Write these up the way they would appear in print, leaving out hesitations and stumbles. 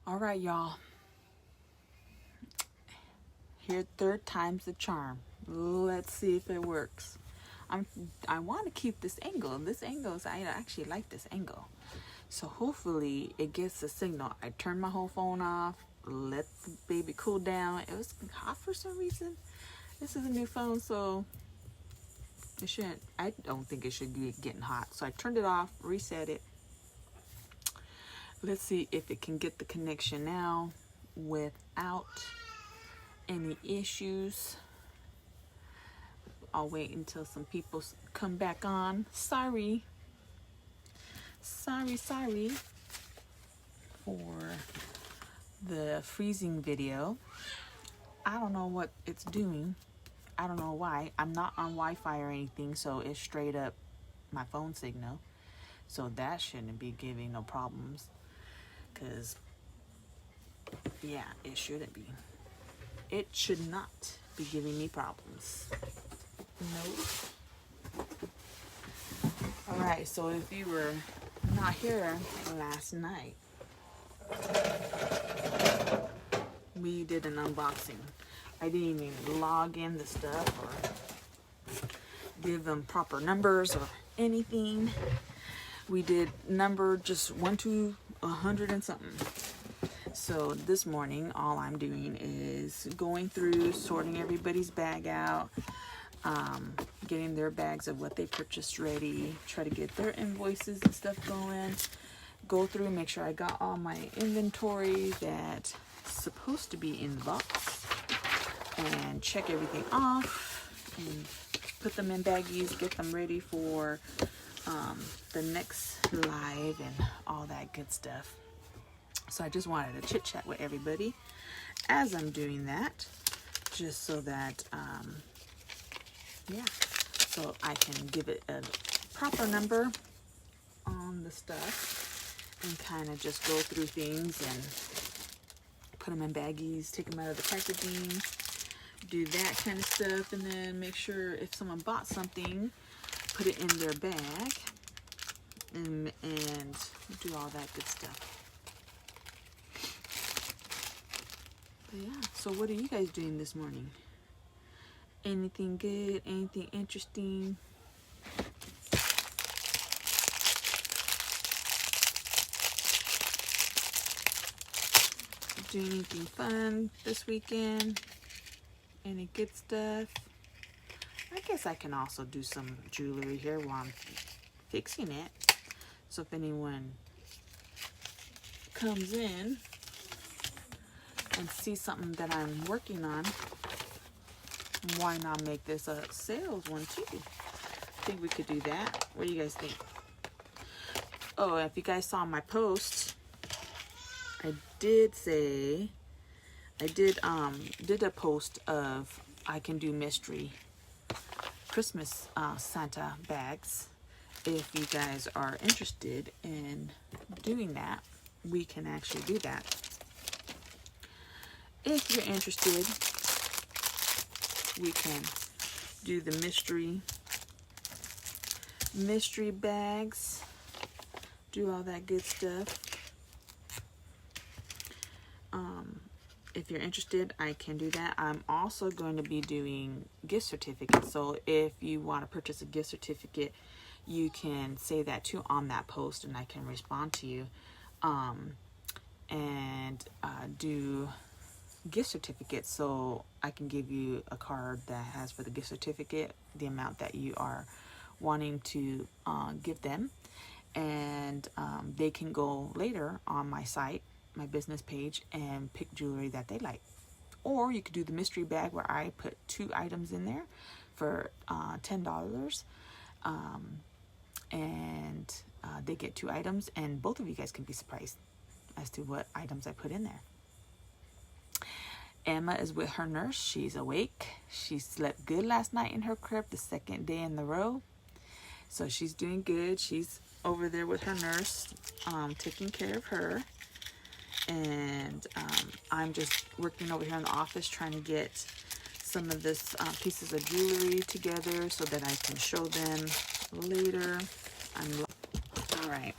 All right, y'all. Here, third time's the charm. Let's see if it works. I want to keep this angle. I actually like this angle. So hopefully it gets the signal. I turned my whole phone off. Let the baby cool down. It was hot for some reason. This is a new phone, so it shouldn't. I don't think it should be getting hot. So I turned it off, reset it. Let's see if it can get the connection now without any issues. I'll wait until some people come back on. Sorry for the freezing video. I don't know what it's doing. I don't know why. I'm not on Wi-Fi or anything, so it's straight up my phone signal. So that shouldn't be giving no problems. Because, yeah, it shouldn't be. It should not be giving me problems. No. Alright, so if you were not here last night, we did an unboxing. I didn't even log in the stuff or give them proper numbers or anything. We did number just 1 to 100 and something. So this morning, all I'm doing is going through, sorting everybody's bag out, getting their bags of what they purchased ready, try to get their invoices and stuff going, go through, make sure I got all my inventory that's supposed to be in the box, and check everything off, and put them in baggies, get them ready for the next live and all that good stuff. So I just wanted to chit chat with everybody as I'm doing that, just so that, so I can give it a proper number on the stuff and kind of just go through things and put them in baggies, take them out of the packaging, do that kind of stuff, and then make sure if someone bought something, put it in their bag and do all that good stuff. But yeah, so what are you guys doing this morning? Anything good? Anything interesting? Doing anything fun this weekend? Any good stuff? I guess I can also do some jewelry here while I'm fixing it. So if anyone comes in and sees something that I'm working on, why not make this a sales one too? I think we could do that. What do you guys think? Oh, if you guys saw my post, I did a post of I can do mystery Christmas Santa bags. If you guys are interested in doing that, we can actually do that. If you're interested, we can do the mystery bags, do all that good stuff. If you're interested, I can do that. I'm also going to be doing gift certificates. So if you want to purchase a gift certificate, you can say that too on that post, and I can respond to you and do gift certificates. So I can give you a card that has for the gift certificate the amount that you are wanting to give them, and they can go later on my site, my business page, and pick jewelry that they like. Or you could do the mystery bag where I put 2 items in there for $10, and they get 2 items, and both of you guys can be surprised as to what items I put in there. Emma is with her nurse. She's awake. She slept good last night in her crib, the 2nd day in the row. So she's doing good. She's over there with her nurse, taking care of her. And I'm just working over here in the office trying to get some of this pieces of jewelry together so that I can show them later. All right.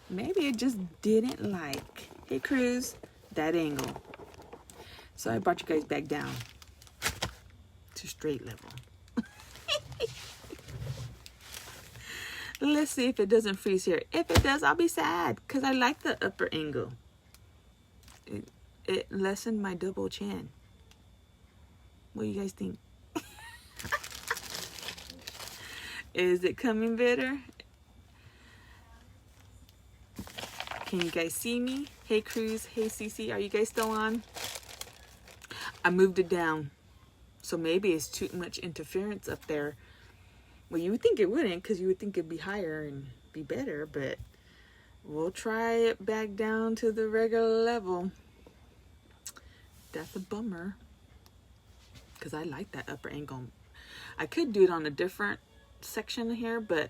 Maybe it just didn't like. Hey, Cruz. that angle. So I brought you guys back down to straight level. Let's see if it doesn't freeze here. If it does, I'll be sad because I like the upper angle. It lessened my double chin. What do you guys think? Is it coming better? Can you guys see me? Hey Cruz, hey Cece, are you guys still on? I moved it down. So maybe it's too much interference up there. Well, you would think it wouldn't, because you would think it'd be higher and be better, but we'll try it back down to the regular level. That's a bummer, because I like that upper angle. I could do it on a different section here, but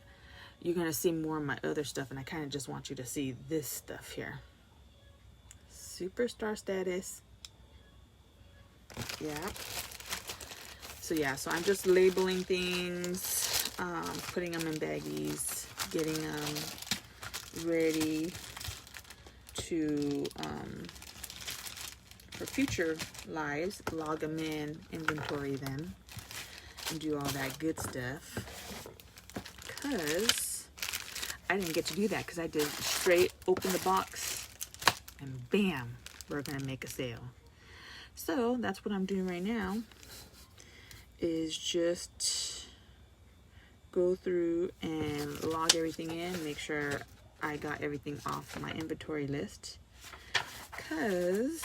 you're going to see more of my other stuff, and I kind of just want you to see this stuff here. Superstar status. Yeah. So yeah, so I'm just labeling things. Putting them in baggies, getting them ready to for future lives, log them in, inventory them, and do all that good stuff. Because I didn't get to do that because I did straight open the box and bam, we're gonna make a sale. So that's what I'm doing right now, is just go through and log everything in, make sure I got everything off my inventory list, because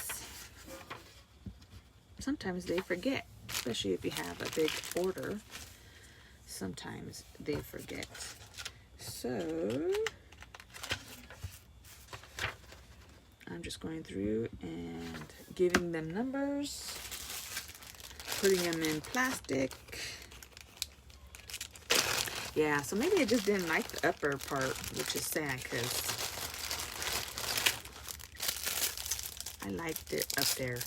sometimes they forget, especially if you have a big order. Sometimes they forget. So I'm just going through and giving them numbers, putting them in plastic. Yeah, so maybe I just didn't like the upper part, which is sad because I liked it up there.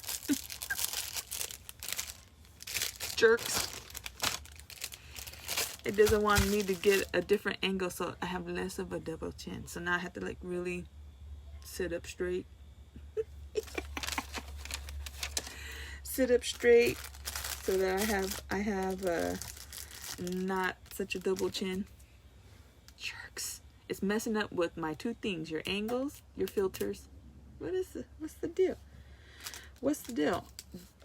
Jerks. It doesn't want me to get a different angle, so I have less of a double chin. So now I have to like really sit up straight. Sit up straight so that I have not such a double chin. Jerks. It's messing up with my two things, your angles, your filters. What's the deal? What's the deal?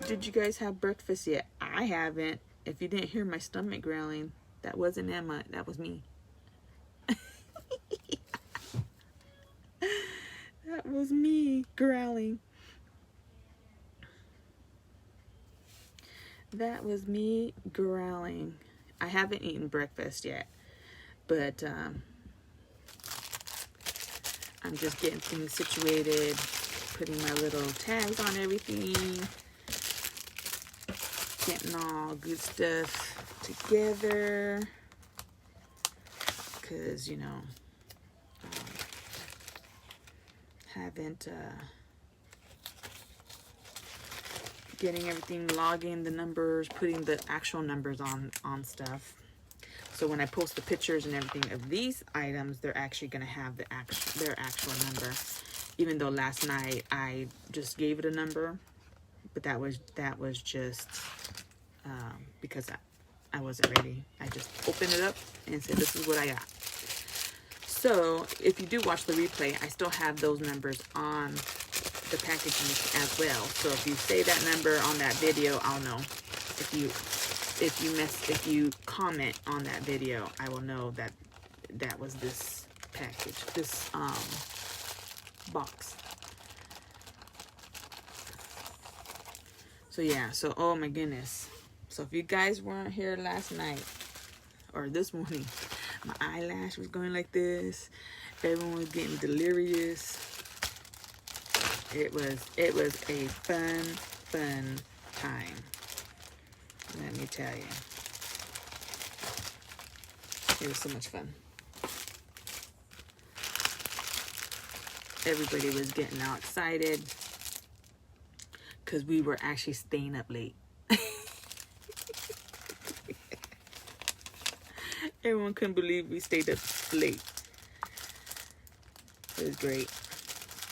Did you guys have breakfast yet? I haven't. If you didn't hear my stomach growling, that wasn't Emma, that was me. That was me growling. That was me growling. I haven't eaten breakfast yet, but I'm just getting things situated, putting my little tags on everything, getting all good stuff together, because, you know, haven't getting everything, logging the numbers, putting the actual numbers on stuff. So when I post the pictures and everything of these items, they're actually going to have their actual number. Even though last night I just gave it a number, but that was just because I wasn't ready. I just opened it up and said, this is what I got. So if you do watch the replay, I still have those numbers on the packaging as well. So if you say that number on that video, I'll know. If you comment on that video, I will know that that was this package, this box. So yeah, so oh my goodness. So if you guys weren't here last night or this morning, my eyelash was going like this. Everyone was getting delirious. It was a fun time. Let me tell you. It was so much fun. Everybody was getting all excited because we were actually staying up late. Everyone couldn't believe we stayed up late. It was great.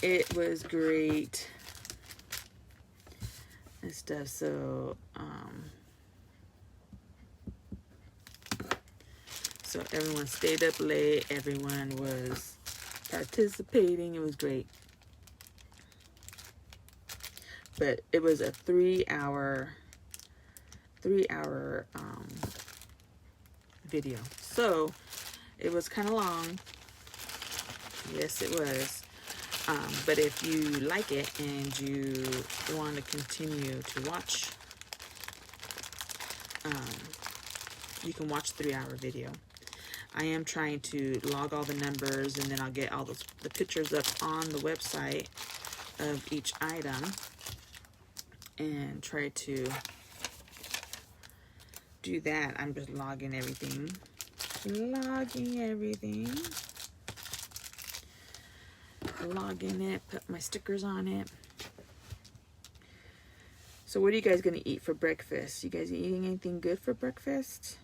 It was great. and stuff. So so everyone stayed up late, everyone was participating. It was great. But it was a 3-hour video. So it was kind of long. Yes, it was. But if you like it and you want to continue to watch, you can watch the 3-hour video. I am trying to log all the numbers, and then I'll get all the pictures up on the website of each item and try to do that. I'm just logging everything. Logging it, put my stickers on it. So what are you guys gonna eat for breakfast? You guys eating anything good for breakfast?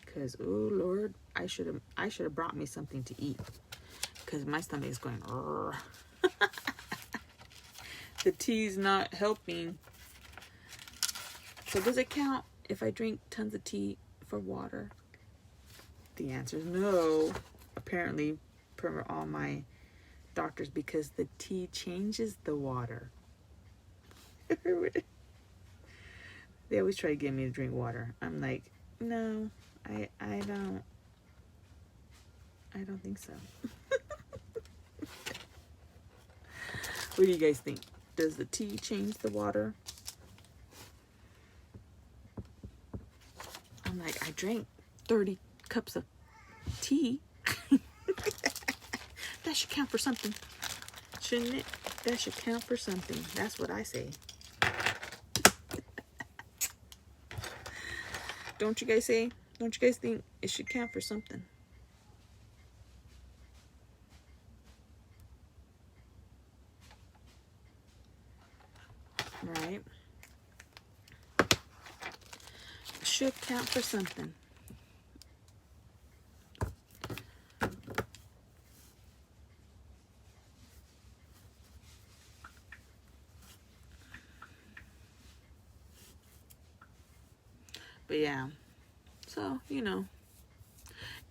Because, oh Lord, I should have brought me something to eat, because my stomach is going the tea's not helping. So does it count if I drink tons of tea for water? The answer is no, apparently, per all my doctors, because the tea changes the water. They always try to get me to drink water. I'm like, no, I don't think so. What do you guys think? Does the tea change the water? I'm like, I drank 30 cups of tea. That should count for something, shouldn't it? That should count for something. That's what I say. Don't you guys say? Don't you guys think it should count for something? Right? It should count for something. But yeah, so, you know,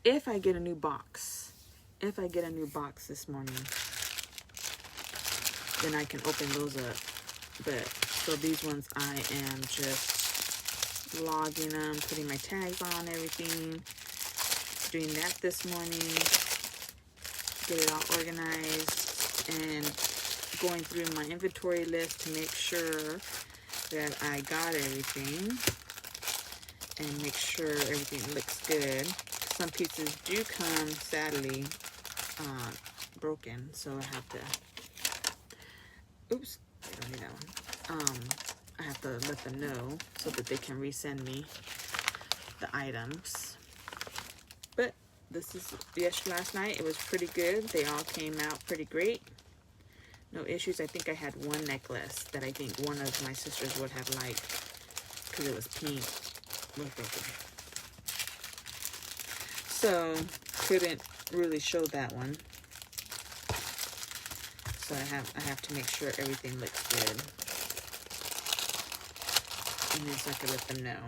if I get a new box this morning, then I can open those up. But so these ones, I am just logging them, putting my tags on everything, doing that this morning, get it all organized, and going through my inventory list to make sure that I got everything and make sure everything looks good. Some pieces do come, sadly, broken, so I have to, oops, I don't need that one. I have to let them know so that they can resend me the items. But this is, last night, it was pretty good. They all came out pretty great. No issues. I think I had one necklace that I think one of my sisters would have liked because it was pink. Was broken. So couldn't really show that one. So I have to make sure everything looks good. And then so I can let them know.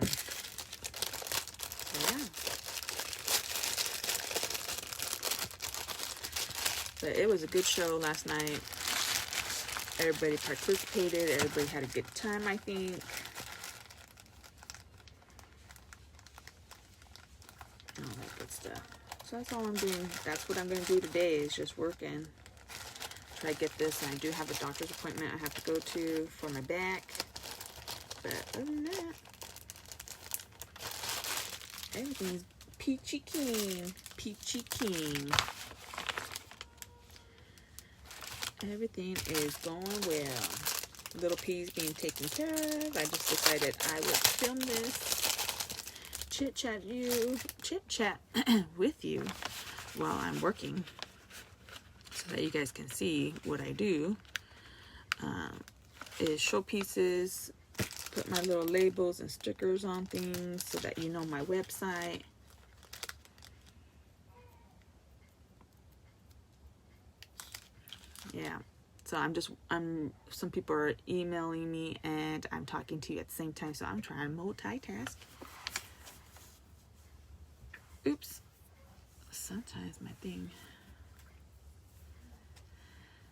So yeah. But it was a good show last night. Everybody participated. Everybody had a good time, I think. All that good stuff. So that's all I'm doing. That's what I'm going to do today, is just working. Try to get this. And I do have a doctor's appointment I have to go to for my back. But other than that, everything's peachy keen. Peachy keen. Everything is going well. Little P's being taken care of. I just decided I would film this. Chit chat with you while I'm working, so that you guys can see what I do. Is show pieces, put my little labels and stickers on things so that you know my website. Yeah, So some people are emailing me and I'm talking to you at the same time. So I'm trying to multitask. Oops. Sometimes my thing.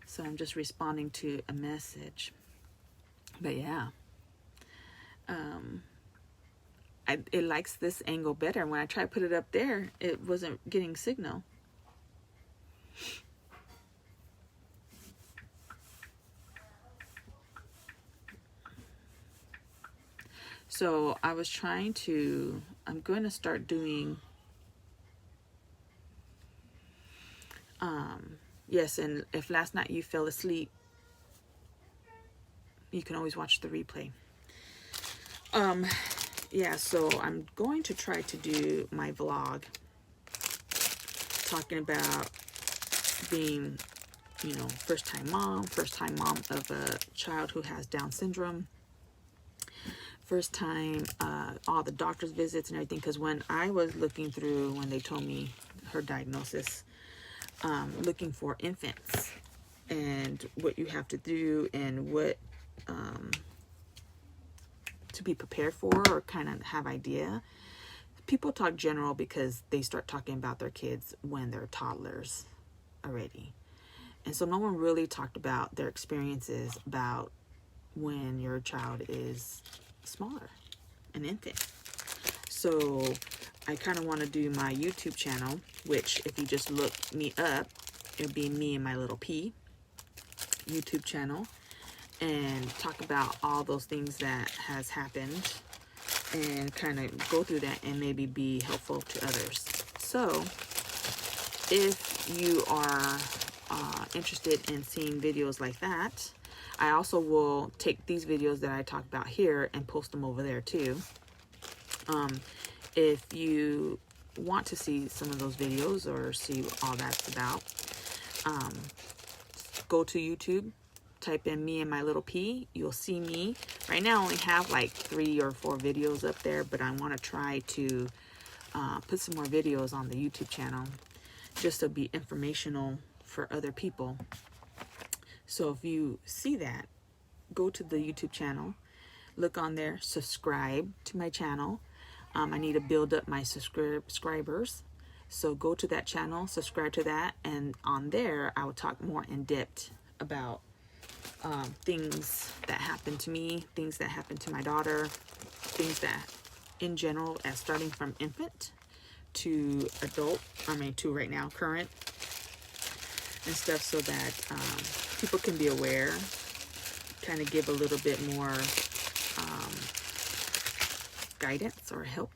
So I'm just responding to a message. But yeah. It likes this angle better. When I tried to put it up there, it wasn't getting signal. So I was trying to, I'm going to start doing, yes, and if last night you fell asleep, you can always watch the replay. Yeah, so I'm going to try to do my vlog talking about being, first time mom of a child who has Down syndrome. First time, all the doctor's visits and everything. Because when I was looking through, when they told me her diagnosis, looking for infants and what you have to do and what to be prepared for or kind of have idea. People talk general because they start talking about their kids when they're toddlers already. And so no one really talked about their experiences about when your child is smaller, an infant. So I kind of want to do my YouTube channel, which if you just look me up, it'll be me and my little P YouTube channel, and talk about all those things that has happened and kind of go through that and maybe be helpful to others. So if you are interested in seeing videos like that, I also will take these videos that I talk about here and post them over there too. If you want to see some of those videos or see what all that's about, go to YouTube, type in me and my little P. You'll see me. Right now I only have like 3 or 4 videos up there, but I want to try to put some more videos on the YouTube channel just to be informational for other people. So if you see that, go to the YouTube channel, look on there, subscribe to my channel. I need to build up my subscribers. So go to that channel, subscribe to that, and on there I will talk more in depth about things that happened to me, things that happened to my daughter, things that in general, as starting from infant to adult, to right now current and stuff, so that people can be aware, kind of give a little bit more guidance or help.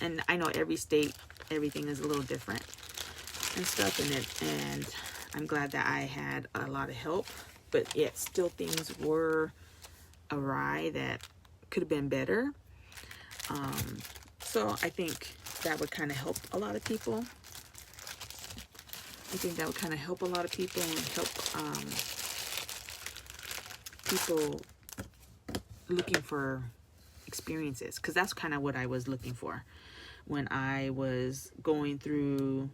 And I know every state, everything is a little different and stuff, and I'm glad that I had a lot of help, but yet still things were awry that could have been better. So I think that would kind of help a lot of people. I think that would kind of help a lot of people and help people looking for experiences, because that's kind of what I was looking for when I was going through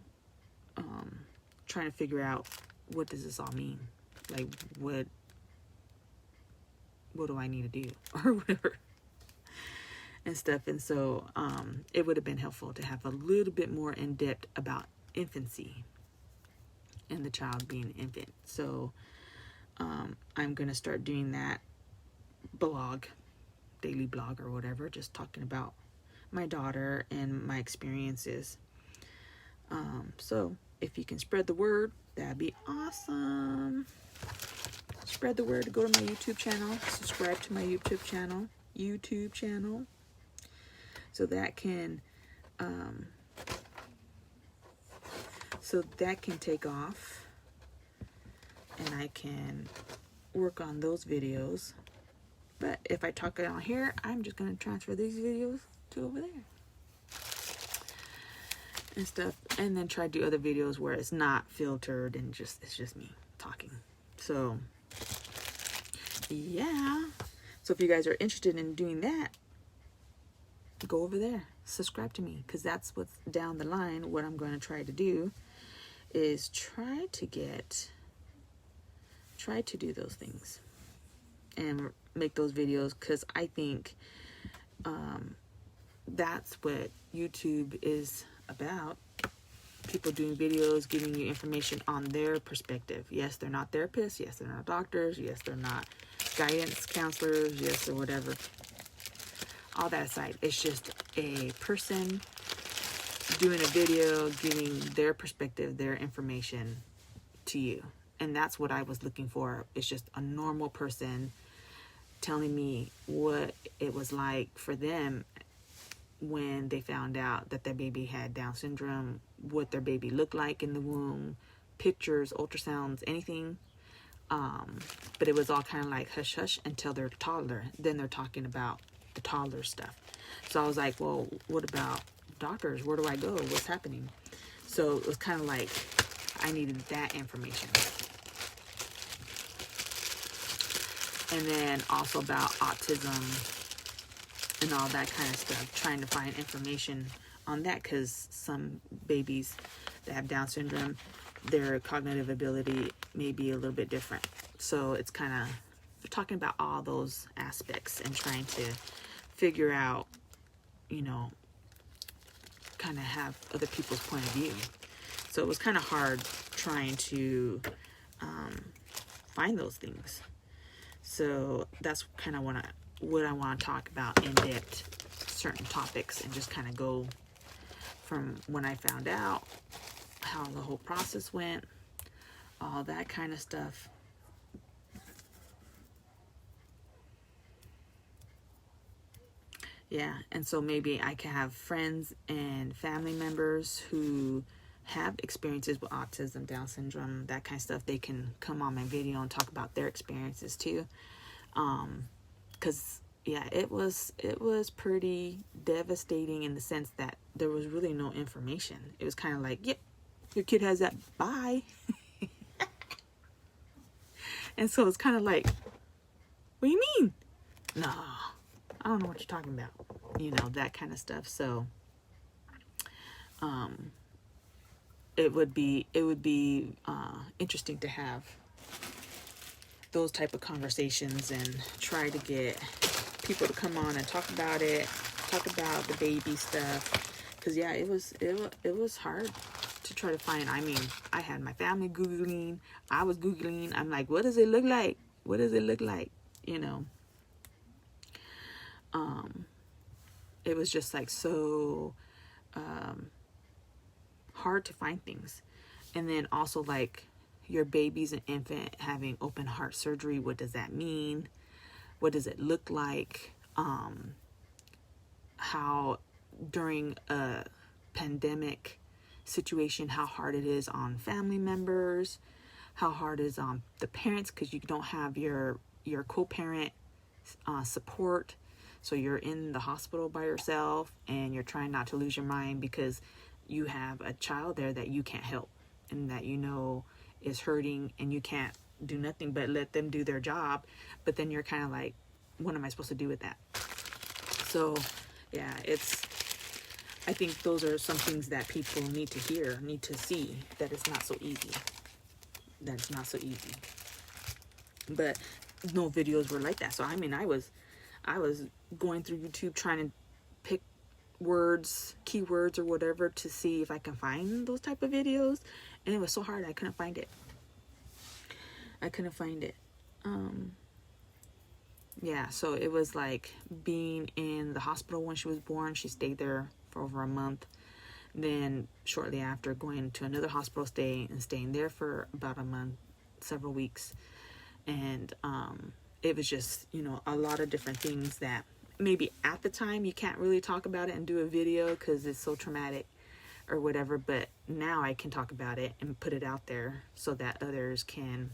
trying to figure out, what does this all mean? Like, what do I need to do or whatever and stuff. And so it would have been helpful to have a little bit more in depth about infancy and the child being an infant. So I'm going to start doing that blog, daily blog or whatever, just talking about my daughter and my experiences. So if you can spread the word, that'd be awesome. Spread the word to go to my YouTube channel, subscribe to my YouTube channel, so that can take off, and I can work on those videos. But if I talk it on here, I'm just going to transfer these videos to over there and stuff, and then try to do other videos where it's not filtered and it's just me talking. So yeah, so if you guys are interested in doing that, go over there, subscribe to me, because that's what's down the line. What I'm going to try to do is try try to do those things and make those videos, because I think that's what YouTube is about. People doing videos, giving you information on their perspective. Yes, they're not therapists. Yes, they're not doctors. Yes, they're not guidance counselors. Yes, or whatever. All that aside, it's just a person doing a video, giving their perspective, their information to you. And that's what I was looking for. It's just a normal person telling me what it was like for them when they found out that their baby had Down syndrome, what their baby looked like in the womb, pictures, ultrasounds, anything. But it was all kind of like hush hush until they're toddler. Then they're talking about the toddler stuff. So I was like, well, what about doctors? Where do I go? What's happening? So it was kind of like I needed that information. And then also about autism and all that kind of stuff, trying to find information on that, because some babies that have Down syndrome, their cognitive ability may be a little bit different. So it's kind of talking about all those aspects and trying to figure out, you know, kind of have other people's point of view. So it was kind of hard trying to find those things. So that's kind of what I want to talk about in depth, certain topics, and just kind of go from when I found out, how the whole process went, all that kind of stuff. Yeah, and so maybe I can have friends and family members who have experiences with autism, Down syndrome, that kind of stuff. They can come on my video and talk about their experiences too. Because yeah, it was pretty devastating in the sense that there was really no information. It was kind of like, yep, your kid has that, bye. And so it's kind of like, what do you mean? No, I don't know what you're talking about. You know, that kind of stuff. So it would be interesting to have those type of conversations and try to get people to come on and talk about it, talk about the baby stuff. Because yeah, it was hard to try to find. I mean, I had my family Googling, I was Googling, I'm like, what does it look like? What does it look like? You know, it was just like so hard to find things. And then also like your baby's an infant having open heart surgery. What does that mean? What does it look like? How during a pandemic situation, how hard it is on family members, how hard it is on the parents, because you don't have your co-parent support. So you're in the hospital by yourself and you're trying not to lose your mind because you have a child there that you can't help and that you know is hurting, and you can't do nothing but let them do their job. But then you're kind of like, what am I supposed to do with that? So yeah, I think those are some things that people need to hear, need to see, that it's not so easy. That it's not so easy. But no videos were like that. So I mean, I was going through YouTube trying to pick words, keywords or whatever, to see if I can find those type of videos, and it was so hard. I couldn't find it. Yeah, so it was like being in the hospital when she was born. She stayed there for over a month. Then shortly after, going to another hospital stay and staying there for about a month, several weeks. And it was just, you know, a lot of different things that maybe at the time you can't really talk about it and do a video because it's so traumatic or whatever. But now I can talk about it and put it out there so that others can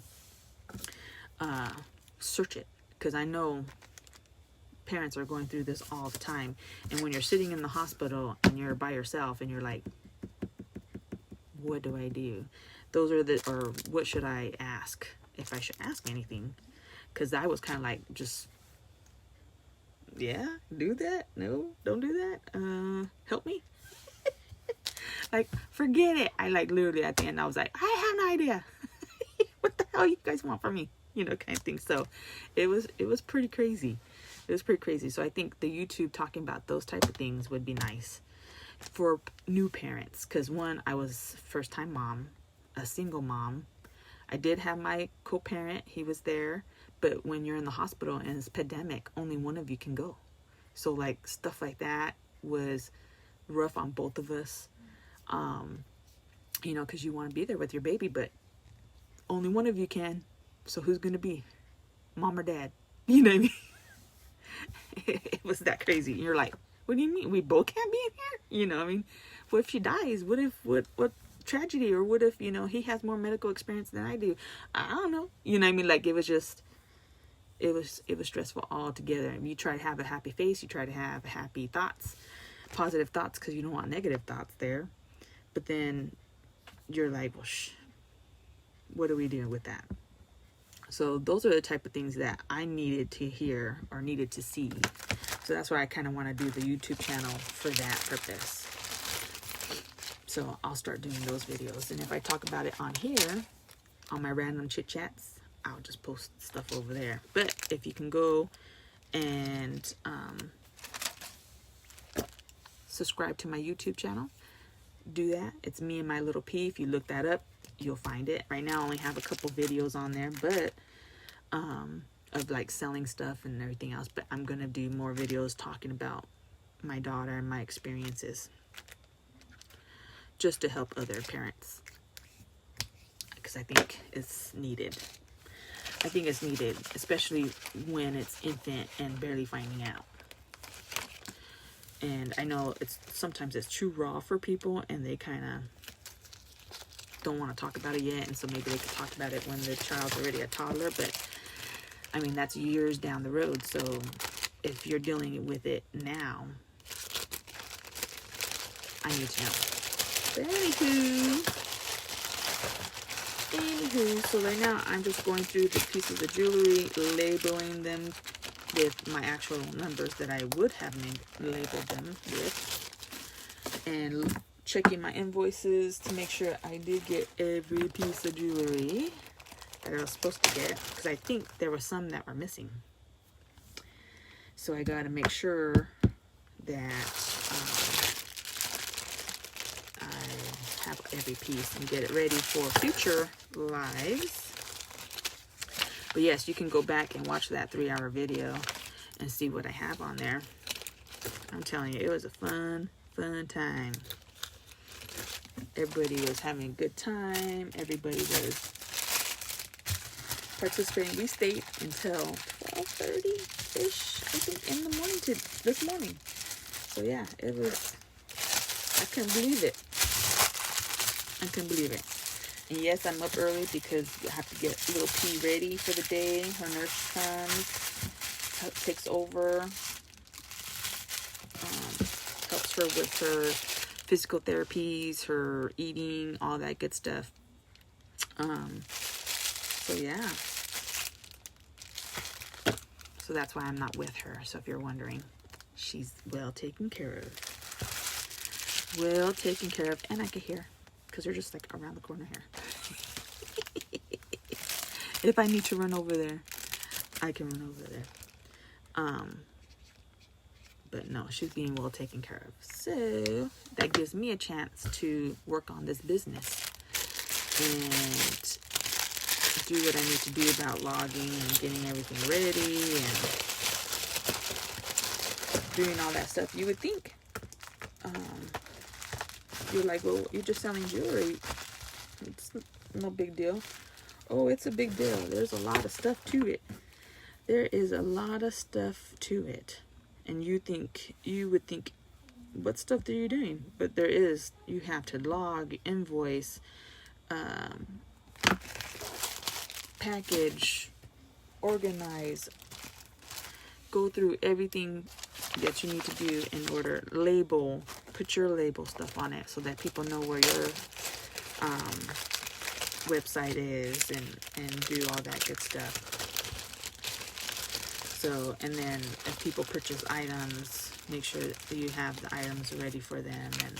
search it. Because I know parents are going through this all the time. And when you're sitting in the hospital and you're by yourself and you're like, what do I do? Or what should I ask? If I should ask anything. Because I was kind of like, just, yeah, do that? No, don't do that? Help me? Like, forget it. I like literally at the end, I was like, I have no idea. what the hell you guys want from me? You know, kind of thing. So it was pretty crazy. It was pretty crazy. So I think the YouTube talking about those type of things would be nice for new parents. Because one, I was first time mom, a single mom. I did have my co-parent. He was there. But when you're in the hospital and it's pandemic, only one of you can go. So like stuff like that was rough on both of us. You know, because you want to be there with your baby, but only one of you can. So who's going to be? Mom or dad? You know what I mean? It was that crazy. You're like, what do you mean? We both can't be in here? You know what I mean? What if she dies? What tragedy? Or what if, you know, he has more medical experience than I do? I don't know. You know what I mean? Like, it was just, it was stressful altogether. And you try to have a happy face. You try to have happy thoughts, positive thoughts, because you don't want negative thoughts there. But then you're like, well, what do we do with that? So those are the type of things that I needed to hear or needed to see. So that's why I kind of want to do the YouTube channel for that purpose. So I'll start doing those videos. And if I talk about it on here, on my random chit chats, I'll just post stuff over there. But if you can go and subscribe to my YouTube channel, do that. It's me and my little P. If you look that up, you'll find it. Right now I only have a couple videos on there, but of like selling stuff and everything else. But I'm gonna do more videos talking about my daughter and my experiences, just to help other parents, because I think it's needed. I think it's needed, especially when it's infant and barely finding out. And I know sometimes it's too raw for people, and they kind of don't want to talk about it yet, and so maybe they could talk about it when the child's already a toddler. But I mean, that's years down the road. So if you're dealing with it now, I need to know. But anywho, so right now I'm just going through the pieces of jewelry, labeling them with my actual numbers that I would have labeled them with, and checking my invoices to make sure I did get every piece of jewelry that I was supposed to get, because I think there were some that were missing. So I got to make sure that I have every piece and get it ready for future lives. But yes, you can go back and watch that 3-hour video and see what I have on there. I'm telling you, it was a fun time. Everybody was having a good time. Everybody was participating. We stayed until 12:30-ish, I think, in the morning this morning. So yeah, it was, I couldn't believe it. And yes, I'm up early because I have to get little P ready for the day. Her nurse comes, takes over, helps her with her physical therapies, her eating, all that good stuff. So yeah. So that's why I'm not with her. So if you're wondering, she's well taken care of. Well taken care of. And I can hear, because they're just like around the corner here. If I need to run over there, I can run over there. But no, she's being well taken care of. So that gives me a chance to work on this business and do what I need to do about logging and getting everything ready and doing all that stuff. You would think, you're like, well, you're just selling jewelry. It's no big deal. Oh, it's a big deal. There's a lot of stuff to it. There is a lot of stuff to it. And you would think, what stuff are you doing? But there is. You have to log, invoice, package, organize, go through everything that you need to do in order, label, put your label stuff on it so that people know where your website is, and do all that good stuff. So, and then if people purchase items, make sure that you have the items ready for them. And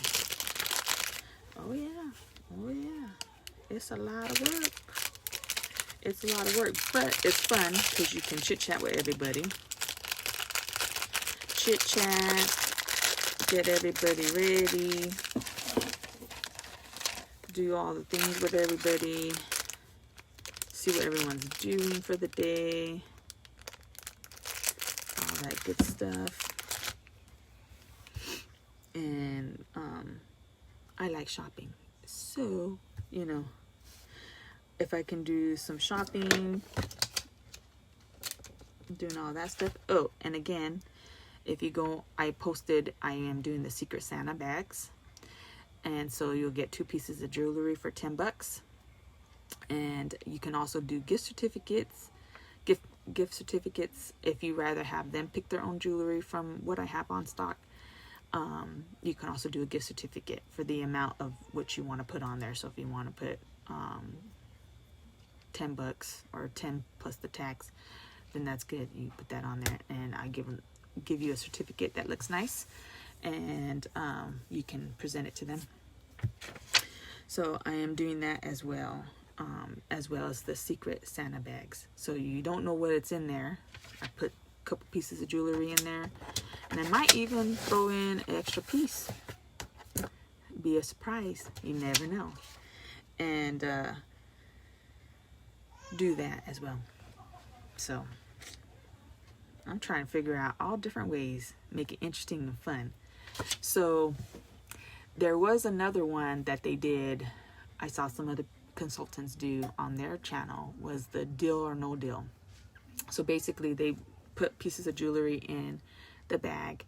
oh yeah, it's a lot of work. It's a lot of work, but it's fun because you can chit chat with everybody. Chit chat, get everybody ready, do all the things with everybody, see what everyone's doing for the day, all that good stuff. And I like shopping, so you know, if I can do some shopping, doing all that stuff. Oh, and again, if you go, I am doing the Secret Santa bags, and so you'll get 2 pieces of jewelry for $10. And you can also do gift certificates if you rather have them pick their own jewelry from what I have on stock. You can also do a gift certificate for the amount of what you want to put on there. So if you want to put $10 or 10 plus the tax, then that's good. You put that on there, and I give you a certificate that looks nice, and you can present it to them. So I am doing that as well as the Secret Santa bags. So you don't know what it's in there. I put a couple pieces of jewelry in there, and I might even throw in an extra piece. Be a surprise. You never know. And do that as well. So I'm trying to figure out all different ways, make it interesting and fun. So there was another one that they did, I saw some other consultants do on their channel, was the deal or no deal. So basically they put pieces of jewelry in the bag,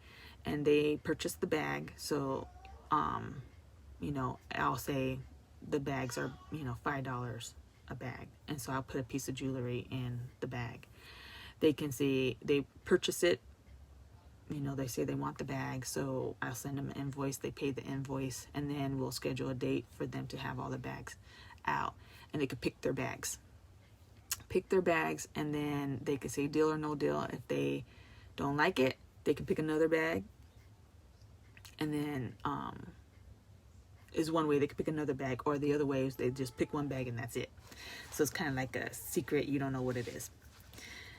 and they purchase the bag. So you know, I'll say the bags are, you know, $5 a bag, and so I'll put a piece of jewelry in the bag. They can see they purchase it, you know, they say they want the bag, so I'll send them an invoice, they pay the invoice, and then we'll schedule a date for them to have all the bags out, and they could pick their bags, and then they could say deal or no deal. If they don't like it, they can pick another bag, and then is one way they could pick another bag, or the other way is they just pick one bag and that's it. So it's kind of like a secret, you don't know what it is.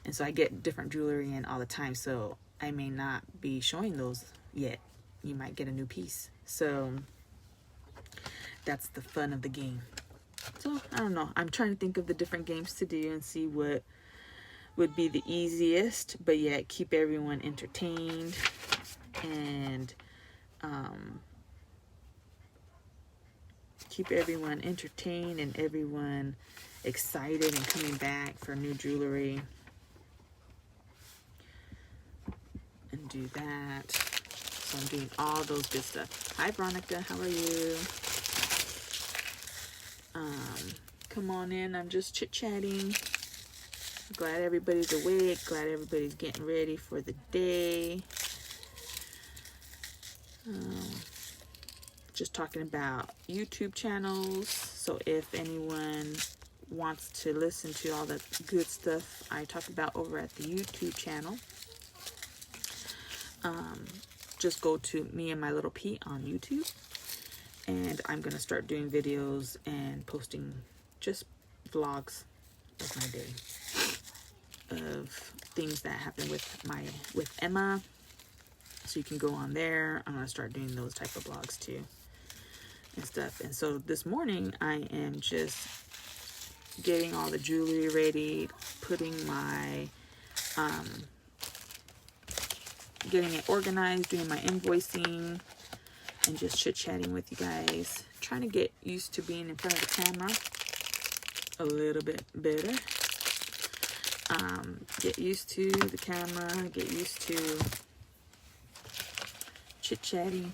And so I get different jewelry in all the time, so I may not be showing those yet. You might get a new piece. So that's the fun of the game. So I don't know, I'm trying to think of the different games to do and see what would be the easiest, but yet keep everyone entertained and and everyone excited and coming back for new jewelry. And do that. So I'm doing all those good stuff. Hi Veronica, how are you? Come on in, I'm just chit-chatting. Glad everybody's awake, glad everybody's getting ready for the day. Just talking about YouTube channels. So if anyone wants to listen to all the good stuff I talk about over at the YouTube channel, just go to Me and My Little Pea on YouTube, and I'm gonna start doing videos and posting just vlogs of my day, of things that happen with Emma. So you can go on there. I'm gonna start doing those type of vlogs too and stuff. And so this morning I am just getting all the jewelry ready, putting my getting it organized, doing my invoicing, and just chit-chatting with you guys. Trying to get used to being in front of the camera a little bit better. Get used to the camera, get used to chit-chatting.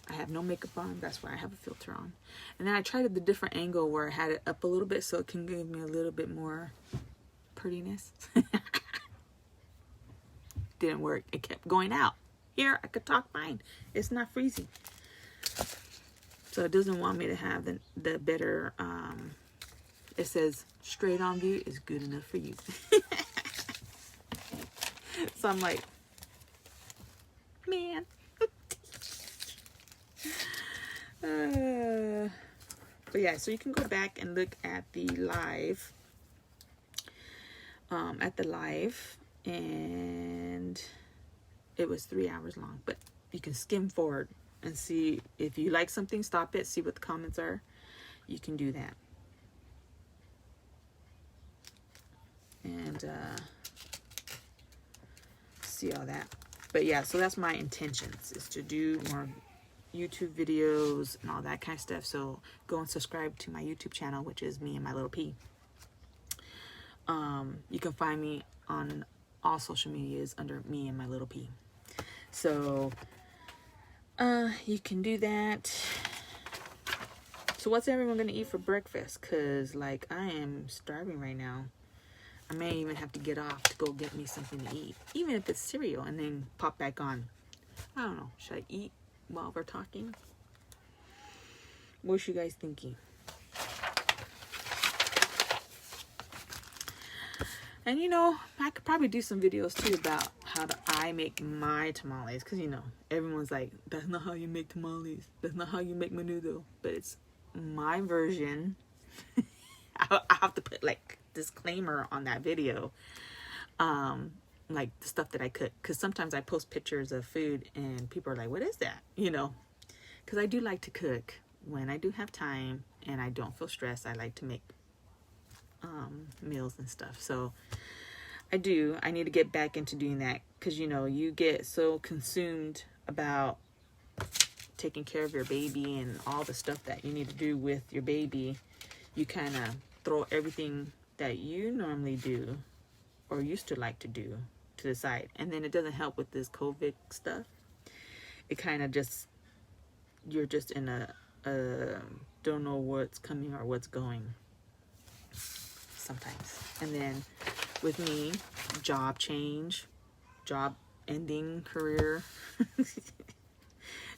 I have no makeup on, that's why I have a filter on. And then I tried the different angle where I had it up a little bit so it can give me a little bit more prettiness. Didn't work. It kept going out. Here, I could talk fine. It's not freezing. So it doesn't want me to have the better, it says straight on view is good enough for you. So I'm like, man. But yeah, so you can go back and look at the live at the live, and it was 3 hours long, but you can skim forward and see if you like something, stop it, see what the comments are. You can do that. And see all that. But yeah, so that's my intentions, is to do more YouTube videos and all that kind of stuff. So go and subscribe to my YouTube channel, which is Me and My Little P. You can find me on all social medias under Me and My Little P. So you can do that. So what's everyone gonna eat for breakfast? Cause like I am starving right now. I may even have to get off to go get me something to eat, even if it's cereal, and then pop back on. I don't know. Should I eat while we're talking? What you guys thinking? And you know, I could probably do some videos too about how I make my tamales, because you know, everyone's like, that's not how you make tamales, that's not how you make menudo, but it's my version. I have to put like disclaimer on that video, like the stuff that I cook, because sometimes I post pictures of food and people are like, what is that, you know? Because I do like to cook when I do have time and I don't feel stressed. I like to make meals and stuff. So I need to get back into doing that, because you know, you get so consumed about taking care of your baby and all the stuff that you need to do with your baby, you kind of throw everything that you normally do or used to like to do to the side. And then it doesn't help with this COVID stuff. It kind of just, you're just in a don't know what's coming or what's going sometimes. And then with me, job change, job ending, career,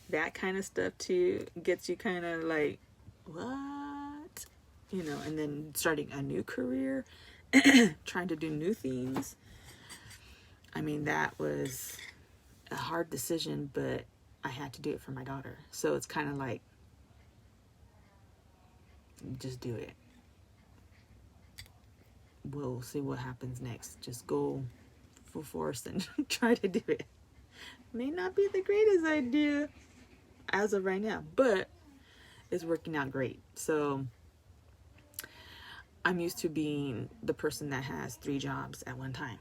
that kind of stuff too gets you kind of like, what? You know, and then starting a new career, trying to do new things. I mean, that was a hard decision, but I had to do it for my daughter. So it's kind of like, just do it. We'll see what happens next. Just go full force and try to do it. May not be the greatest idea as of right now, but it's working out great. So I'm used to being the person that has 3 jobs at one time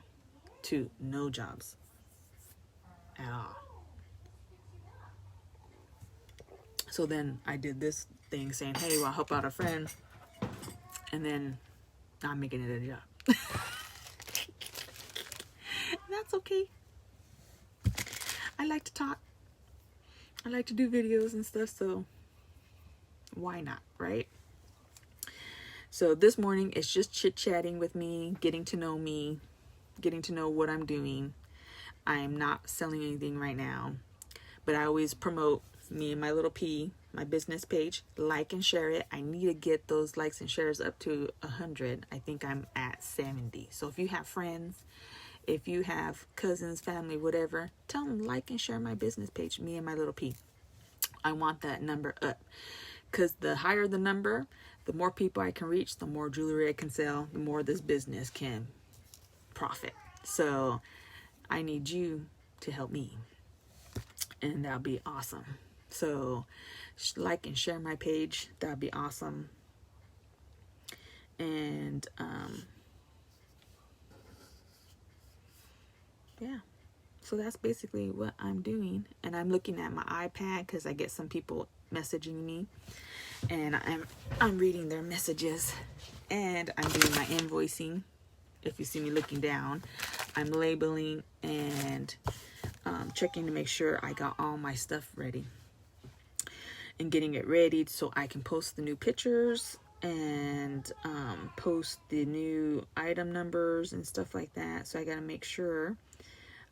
to no jobs at all. So then I did this thing saying, hey, well, I'll help out a friend. And then I'm making it a job. That's okay. I like to talk. I like to do videos and stuff, so why not, right? So this morning it's just chit-chatting with me, getting to know me, getting to know what I'm doing. I am not selling anything right now, but I always promote Me and My Little P, my business page. Like and share it. I need to get those likes and shares up to 100. I think I'm at 70. So if you have friends, if you have cousins, family, whatever, tell them like and share my business page, Me and My Little P. I want that number up, because the higher the number, the more people I can reach, the more jewelry I can sell, the more this business can profit. So I need you to help me, and that'll be awesome. So like and share my page. That'd be awesome. And yeah, so that's basically what I'm doing. And I'm looking at my iPad because I get some people messaging me, and I'm reading their messages, and I'm doing my invoicing. If you see me looking down, I'm labeling and checking to make sure I got all my stuff ready, and getting it ready so I can post the new pictures and post the new item numbers and stuff like that. So I got to make sure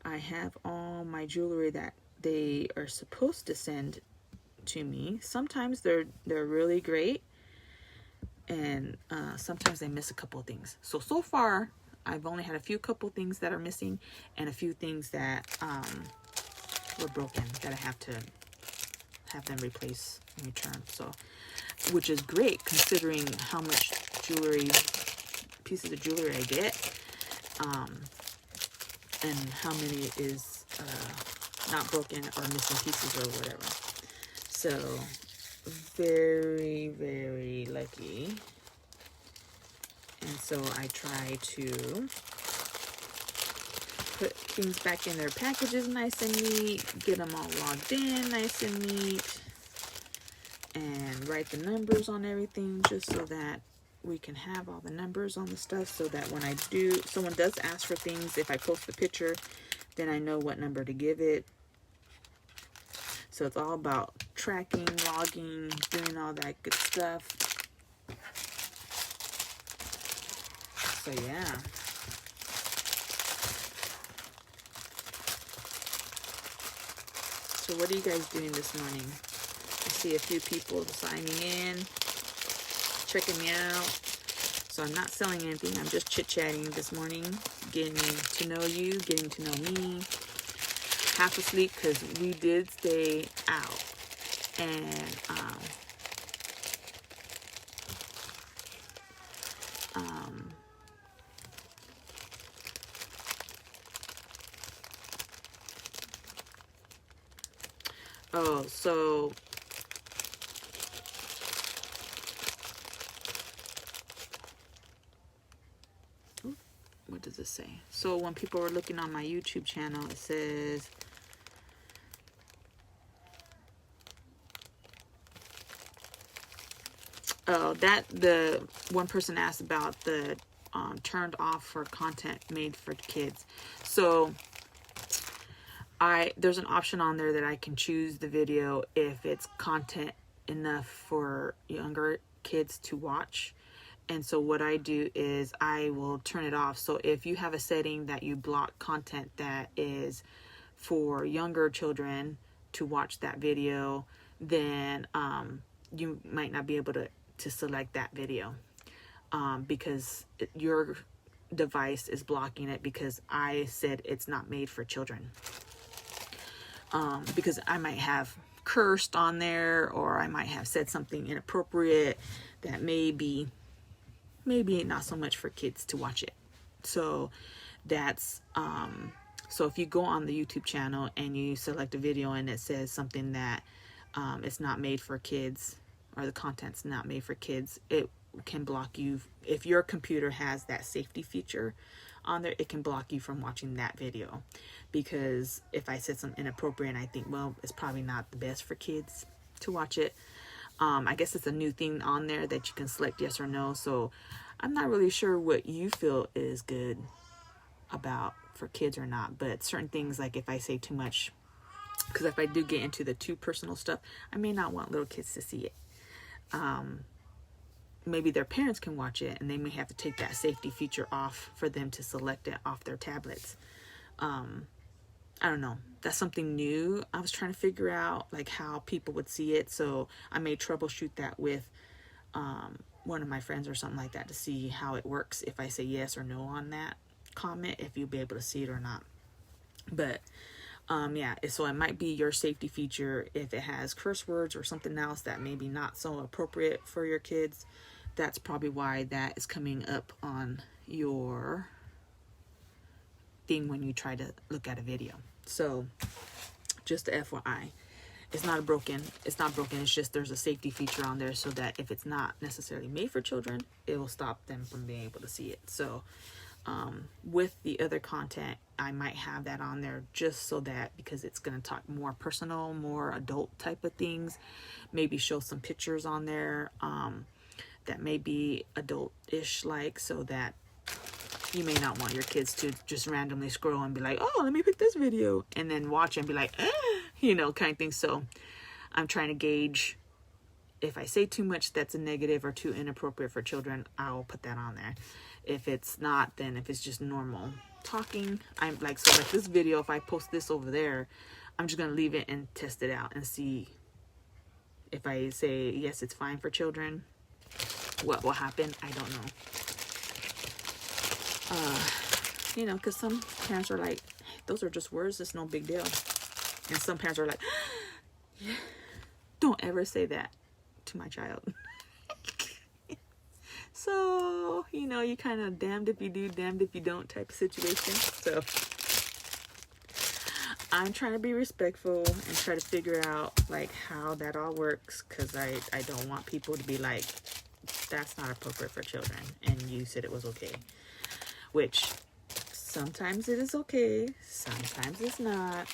I have all my jewelry that they are supposed to send to me. Sometimes they're really great, and sometimes they miss a couple of things. So far I've only had a few couple things that are missing, and a few things that were broken that I have to have them replace and return. So, which is great considering how much jewelry, pieces of jewelry I get. and how many is not broken or missing pieces or whatever. So very, very lucky. And so I try to put things back in their packages nice and neat, get them all logged in nice and neat, and write the numbers on everything just so that we can have all the numbers on the stuff, so that when someone does ask for things, if I post the picture, then I know what number to give it. So it's all about tracking, logging, doing all that good stuff. So yeah. So what are you guys doing this morning? I see a few people signing in, checking me out. So I'm not selling anything. I'm just chit-chatting this morning, getting to know you, getting to know me. Half asleep because we did stay out. And oh, so what does it say? So when people were looking on my YouTube channel, it says, oh, that the one person asked about the turned off for content made for kids. So there's an option on there that I can choose the video if it's content enough for younger kids to watch. And so what I do is I will turn it off. So if you have a setting that you block content that is for younger children to watch that video, then you might not be able to select that video because your device is blocking it because I said it's not made for children. Because I might have cursed on there, or I might have said something inappropriate that maybe not so much for kids to watch it. So that's so if you go on the YouTube channel and you select a video and it says something that it's not made for kids, or the content's not made for kids, it can block you. If your computer has that safety feature on there, it can block you from watching that video, because if I said something inappropriate and I think, well, it's probably not the best for kids to watch it. I guess it's a new thing on there that you can select yes or no. So I'm not really sure what you feel is good about for kids or not, but certain things, like if I say too much, because if I do get into the too personal stuff, I may not want little kids to see it. Maybe their parents can watch it, and they may have to take that safety feature off for them to select it off their tablets. I don't know. That's something new. I was trying to figure out like how people would see it. So I may troubleshoot that with one of my friends or something like that to see how it works if I say yes or no on that comment, if you'll be able to see it or not. But yeah, so it might be your safety feature if it has curse words or something else that may be not so appropriate for your kids. That's probably why that is coming up on your thing when you try to look at a video. So just FYI, it's not broken. It's just there's a safety feature on there so that if it's not necessarily made for children, it will stop them from being able to see it. So with the other content, I might have that on there just so that, because it's going to talk more personal, more adult type of things, maybe show some pictures on there that may be adult-ish, like, so that you may not want your kids to just randomly scroll and be like, oh, let me pick this video, and then watch and be like, kind of thing. So I'm trying to gauge if I say too much that's a negative or too inappropriate for children, I'll put that on there. If it's not, then if it's just normal talking, I'm like, so like this video, if I post this over there, I'm just going to leave it and test it out and see if I say, yes, it's fine for children, what will happen. I don't know. Because some parents are like, those are just words, it's no big deal. And some parents are like, yeah, don't ever say that to my child. So, you know, you kind of damned if you do, damned if you don't type of situation. So I'm trying to be respectful and try to figure out like how that all works, because I don't want people to be like, that's not appropriate for children and you said it was okay, which sometimes it is okay, sometimes it's not.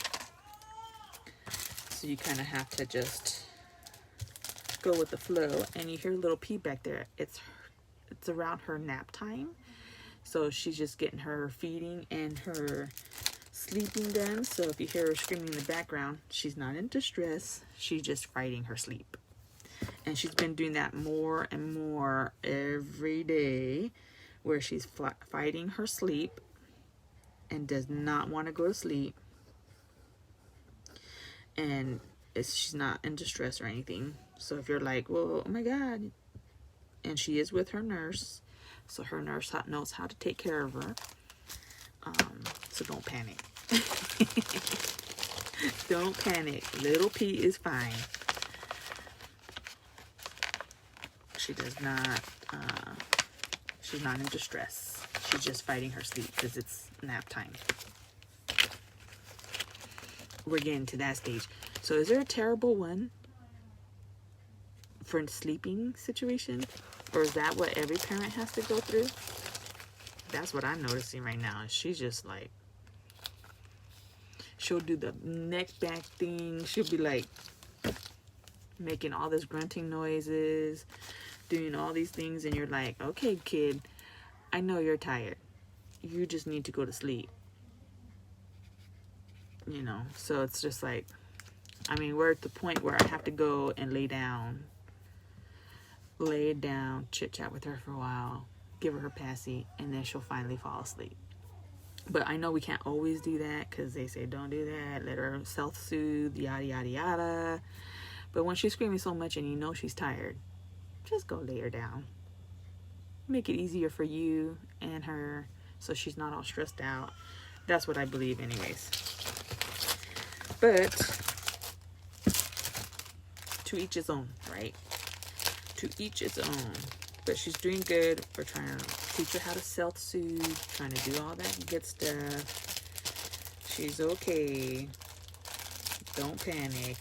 So you kind of have to just go with the flow. And you hear a little pee back there. It's around her nap time, so she's just getting her feeding and her sleeping done. So if you hear her screaming in the background, she's not in distress, she's just fighting her sleep. And she's been doing that more and more every day, where she's fighting her sleep and does not want to go to sleep, and she's not in distress or anything. So if you're like, well, oh my god, and she is with her nurse, so her nurse knows how to take care of her, so don't panic. Don't panic. Little P is fine. She does not, she's not in distress. She's just fighting her sleep because it's nap time. We're getting to that stage. So is there a terrible one for a sleeping situation? Or is that what every parent has to go through? That's what I'm noticing right now. She's just like, she'll do the neck back thing. She'll be like making all this grunting noises, doing all these things, and you're like, okay, kid, I know you're tired. You just need to go to sleep. You know, so it's just like, I mean, we're at the point where I have to go and lay down, chit chat with her for a while, give her her passy, and then she'll finally fall asleep. But I know we can't always do that, because they say don't do that, let her self-soothe, yada yada yada. But when she's screaming so much and you know she's tired, just go lay her down. Make it easier for you and her, so she's not all stressed out. That's what I believe anyways. But to each his own, right? To each his own. But she's doing good. We're trying to teach her how to self-soothe, trying to do all that good stuff. She's okay. Don't panic.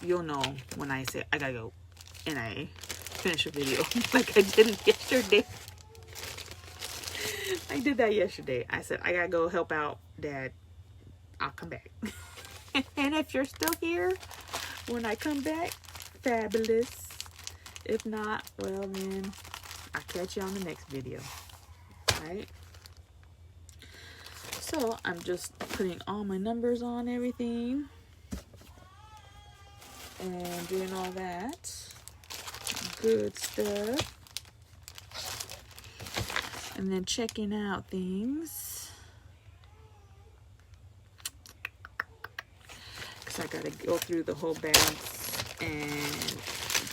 You'll know when I say I gotta go and I finish a video like I did yesterday. I did that yesterday. I said I gotta go help out Dad. I'll come back. And if you're still here when I come back, fabulous. If not, well then, I'll catch you on the next video. Alright? So, I'm just putting all my numbers on everything. And doing all that good stuff. And then checking out things. Because I got to go through the whole bags and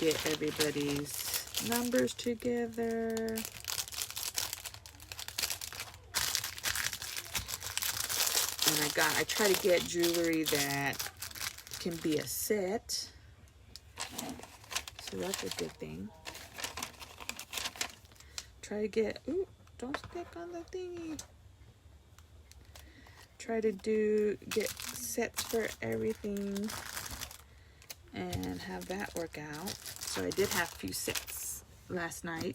get everybody's numbers together. And I try to get jewelry that can be a set. So that's a good thing. Try to get, ooh, don't stick on the thingy. Try to get sets for everything and have that work out. So I did have a few sets last night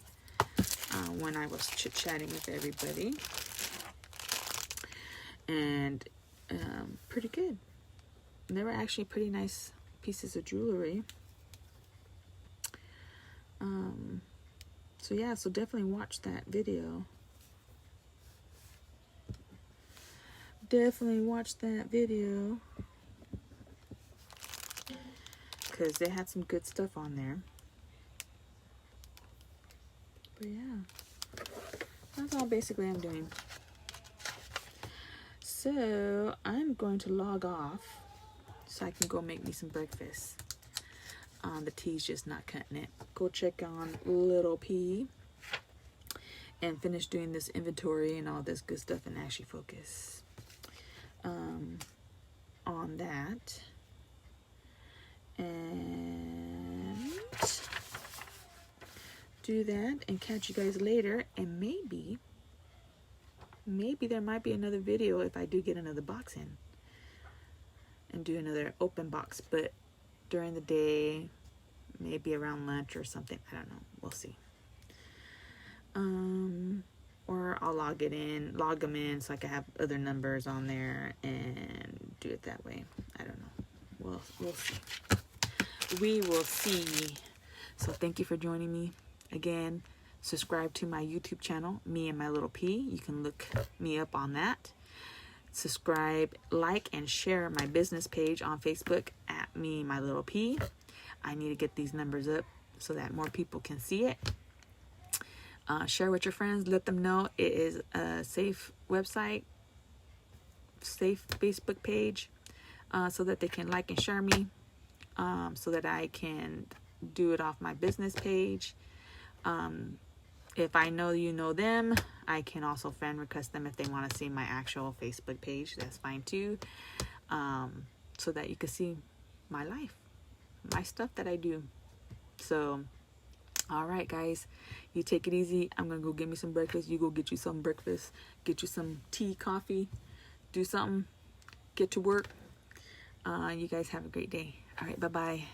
when I was chit-chatting with everybody. And pretty good. And they were actually pretty nice pieces of jewelry. So yeah, so definitely watch that video. Definitely watch that video. Because they had some good stuff on there. But yeah, that's all basically I'm doing. So I'm going to log off so I can go make me some breakfast. The tea's just not cutting it. Go check on Little P and finish doing this inventory and all this good stuff and actually focus on that. And do that and catch you guys later. And maybe there might be another video if I do get another box in and do another open box, but during the day, maybe around lunch or something. I don't know. We'll see. Or I'll log them in so I can have other numbers on there and do it that way. I don't know. We'll see. We will see. So thank you for joining me. Again, subscribe to my YouTube channel, Me and My Little P. You can look me up on that. Subscribe, like, and share my business page on Facebook at Me and My Little P. I need to get these numbers up so that more people can see it. Share with your friends. Let them know it is a safe website, safe Facebook page, so that they can like and share me, so that I can do it off my business page. If I know you know them, I can also friend request them if they want to see my actual Facebook page. That's fine too. So that you can see my life, my stuff that I do. So, all right, guys, you take it easy. I'm going to go get me some breakfast. You go get you some breakfast, get you some tea, coffee, do something, get to work. You guys have a great day. All right, bye-bye.